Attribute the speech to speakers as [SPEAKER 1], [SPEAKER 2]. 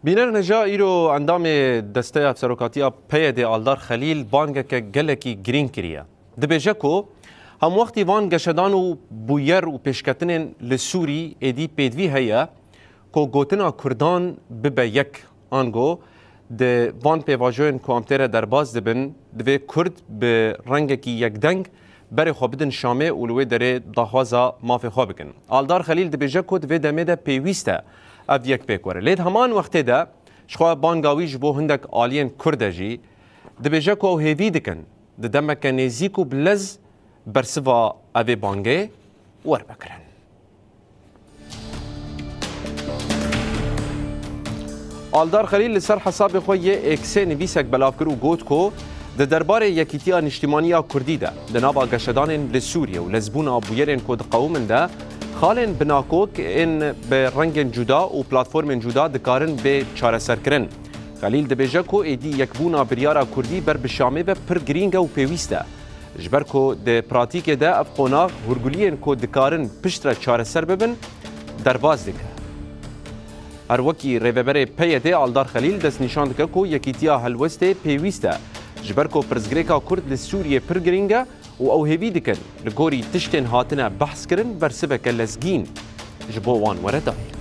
[SPEAKER 1] بینر نجا ایرو اندام دسته افسروکاتیا پیاده آلدار خلیل بانگک گلکی گرین کریه. دبیجه کو هم وقتی وان گشدان و بویر و پیشکتن لسوری ایدی پیدوی هیا کو گوتنا کردان ببه یک آنگو ده وان پیواجوین کو امتر درباز دبن دوی کرد به رنگکی یک دنگ بر خوابدن شامه اولوی داره داخوازا مافی خوابکن. آلدار خلیل دبیجه کو دوی دمه ده پیویسته اف یک پیکوره. لید همان وقتی ده شخوا بانگاویج بو هندک آلین کرده جی دبیجه کو او هیوی دکن ده دمک نیزیکو بلز برسوا اوی بانگه ور بکرن. آلدار خلیل لسر حساب خوی اکسه نویسک بلافکر و گوت کو ده دربار یکیتیا نشتیمانیا کردی ده ده نابا گشدان لسوریه و لزبون آبویرین کود قومن ده خالن بناکوک این به رنگ جدا و پلاتفورم جدا دکارن به چاره سرکرن. خلیل دبیجه کو ایدی یک بونا بریارا کردی بر بشامه و پر گرینگ و پیویسته. جبر کو ده پراتیک ده اف قناغ هرگولین کو دکارن پشتر چاره سر ببن درباز دکه. هر وکی ریوبر پیده آلدار خلیل دست نشان دکه کو یکیتیا هلوسته پیویسته. جبر کو پرزگریکا کرد لسوریه پر گرینگه و او هیوی دکن لگوری تشتین هاتنه بحث کرن بر سبک لزگین جبو وان وره دایر.